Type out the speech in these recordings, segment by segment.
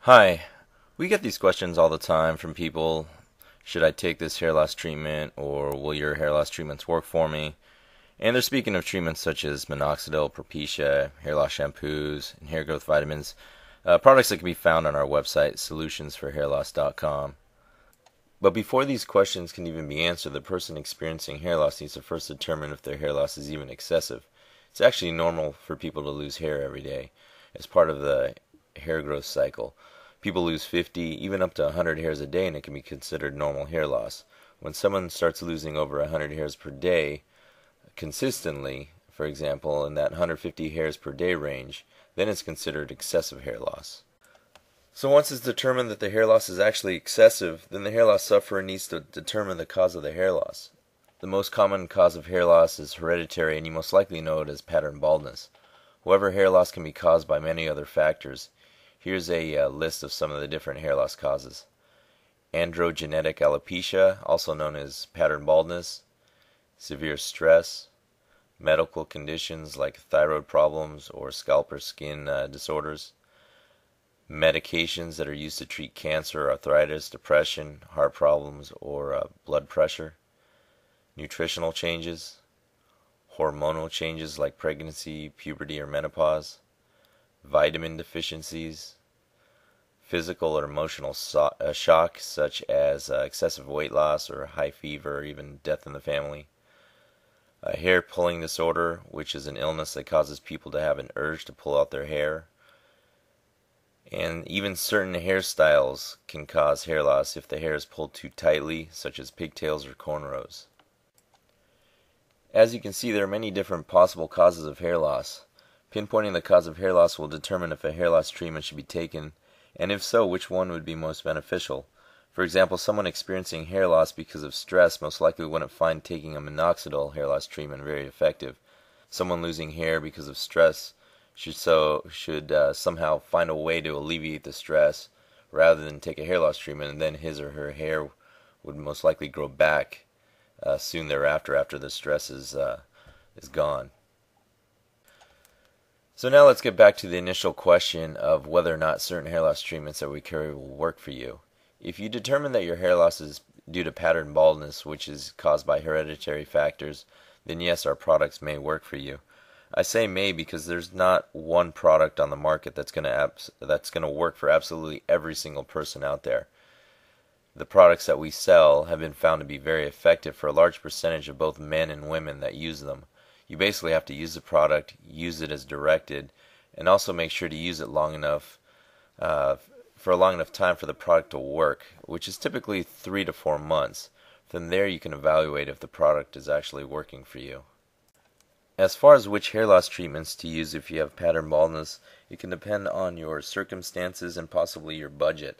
Hi, we get these questions all the time from people. Should I take this hair loss treatment, or will your hair loss treatments work for me? And they're speaking of treatments such as minoxidil, Propecia, hair loss shampoos, and hair growth vitamins, products that can be found on our website, solutionsforhairloss.com. But before these questions can even be answered, the person experiencing hair loss needs to first determine if their hair loss is even excessive. It's actually normal for people to lose hair every day as part of the hair growth cycle. People lose 50, even up to 100 hairs a day, and it can be considered normal hair loss. When someone starts losing over 100 hairs per day consistently, for example, in that 150 hairs per day range, then it's considered excessive hair loss. So once it's determined that the hair loss is actually excessive, then the hair loss sufferer needs to determine the cause of the hair loss. The most common cause of hair loss is hereditary, and you most likely know it as pattern baldness. However, hair loss can be caused by many other factors. Here's a list of some of the different hair loss causes. Androgenetic alopecia, also known as pattern baldness, severe stress, medical conditions like thyroid problems or scalp or skin disorders, medications that are used to treat cancer, arthritis, depression, heart problems, or blood pressure, nutritional changes, hormonal changes like pregnancy, puberty, or menopause, vitamin deficiencies, physical or emotional shock such as excessive weight loss or high fever or even death in the family, a hair pulling disorder, which is an illness that causes people to have an urge to pull out their hair, and even certain hairstyles can cause hair loss if the hair is pulled too tightly, such as pigtails or cornrows. As you can see, there are many different possible causes of hair loss. Pinpointing the cause of hair loss will determine if a hair loss treatment should be taken, and if so, which one would be most beneficial. For example, someone experiencing hair loss because of stress most likely wouldn't find taking a minoxidil hair loss treatment very effective. Someone losing hair because of stress should somehow find a way to alleviate the stress rather than take a hair loss treatment, and then his or her hair would most likely grow back soon thereafter after the stress is gone. So now let's get back to the initial question of whether or not certain hair loss treatments that we carry will work for you. If you determine that your hair loss is due to pattern baldness, which is caused by hereditary factors, then yes, our products may work for you. I say may because there's not one product on the market that's going to work for absolutely every single person out there. The products that we sell have been found to be very effective for a large percentage of both men and women that use them. You basically have to use the product, use it as directed, and also make sure to use it long enough for a long enough time for the product to work, which is typically 3 to 4 months. From there you can evaluate if the product is actually working for you. As far as which hair loss treatments to use if you have pattern baldness, it can depend on your circumstances and possibly your budget.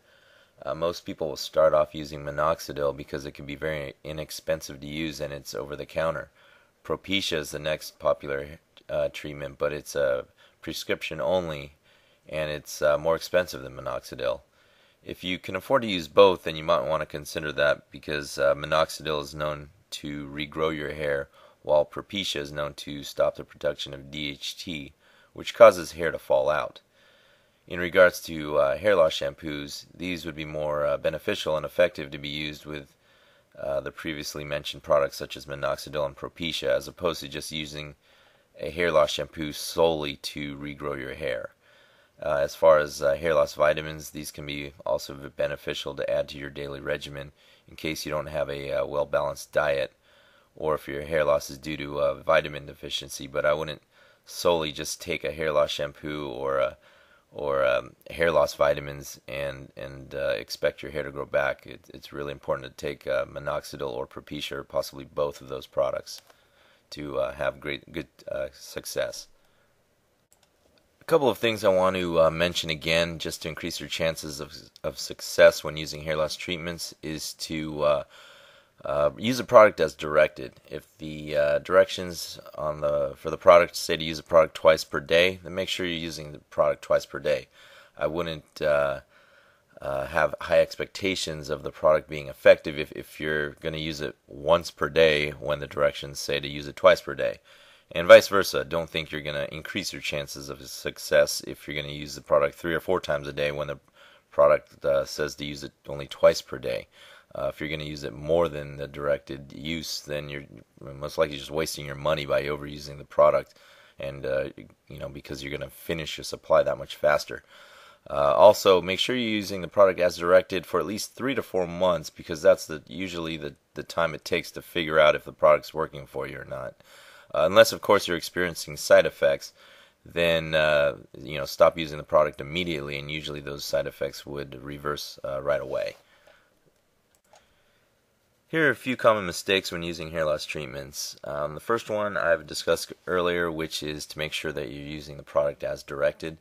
Most people will start off using minoxidil because it can be very inexpensive to use and it's over the counter. Propecia is the next popular treatment, but it's a prescription only, and it's more expensive than minoxidil. If you can afford to use both, then you might want to consider that because minoxidil is known to regrow your hair, while Propecia is known to stop the production of DHT, which causes hair to fall out. In regards to hair loss shampoos, these would be more beneficial and effective to be used with the previously mentioned products such as minoxidil and Propecia, as opposed to just using a hair loss shampoo solely to regrow your hair. As far as hair loss vitamins, these can be also beneficial to add to your daily regimen in case you don't have a well-balanced diet or if your hair loss is due to vitamin deficiency. But I wouldn't solely just take a hair loss shampoo or hair loss vitamins and expect your hair to grow back. It's really important to take minoxidil or Propecia, or possibly both of those products, to have good success. A couple of things I want to mention again, just to increase your chances of success when using hair loss treatments, is to use a product as directed. If the directions for the product say to use a product twice per day, then make sure you're using the product twice per day. I wouldn't have high expectations of the product being effective if you're going to use it once per day when the directions say to use it twice per day. And vice versa. Don't think you're going to increase your chances of success if you're going to use the product 3 or 4 times a day when the product says to use it only twice per day. If you're going to use it more than the directed use, then you're most likely just wasting your money by overusing the product, and because you're going to finish your supply that much faster. Also, make sure you're using the product as directed for at least 3 to 4 months, because that's usually the time it takes to figure out if the product's working for you or not. Unless, of course, you're experiencing side effects, then stop using the product immediately, and usually those side effects would reverse right away. Here are a few common mistakes when using hair loss treatments. The first one I've discussed earlier, which is to make sure that you're using the product as directed.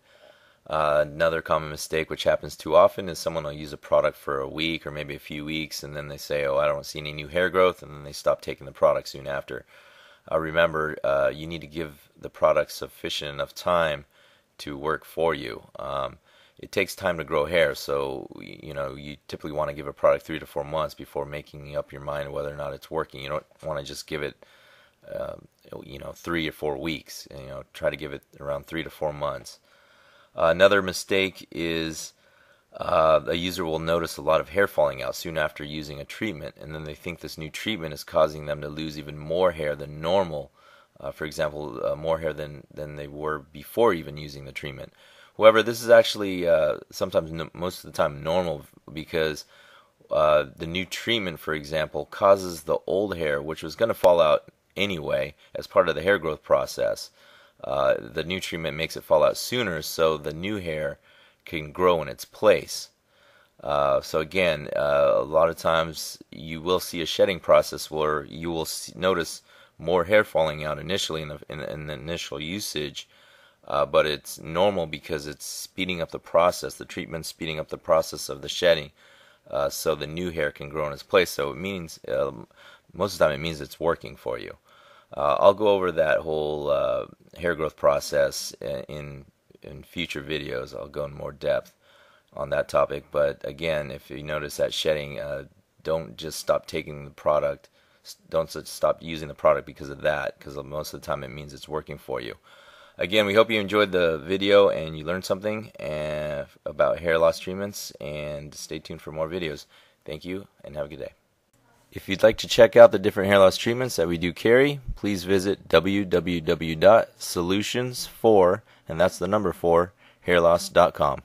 Another common mistake, which happens too often, is someone will use a product for a week or maybe a few weeks, and then they say, oh, I don't see any new hair growth, and then they stop taking the product soon after. Remember, you need to give the product sufficient enough time to work for you. It takes time to grow hair, so you typically want to give a product 3 to 4 months before making up your mind whether or not it's working. You don't want to just give it 3 or 4 weeks. Try to give it around 3 to 4 months. Another mistake is a user will notice a lot of hair falling out soon after using a treatment, and then they think this new treatment is causing them to lose even more hair than normal. For example, more hair than they were before even using the treatment. However, this is actually sometimes, most of the time, normal, because the new treatment, for example, causes the old hair, which was going to fall out anyway as part of the hair growth process. The new treatment makes it fall out sooner, so the new hair can grow in its place. So again, a lot of times you will see a shedding process where you will notice more hair falling out initially in the initial usage. But it's normal because it's speeding up the process. The treatment's speeding up the process of the shedding, so the new hair can grow in its place. So it means, most of the time, it means it's working for you. I'll go over that whole hair growth process in future videos. I'll go in more depth on that topic. But again, if you notice that shedding, don't just stop taking the product. Don't stop using the product because of that, because most of the time it means it's working for you. Again, we hope you enjoyed the video and you learned something about hair loss treatments, and stay tuned for more videos. Thank you, and have a good day. If you'd like to check out the different hair loss treatments that we do carry, please visit www.solutions4, and that's the number 4, hairloss.com.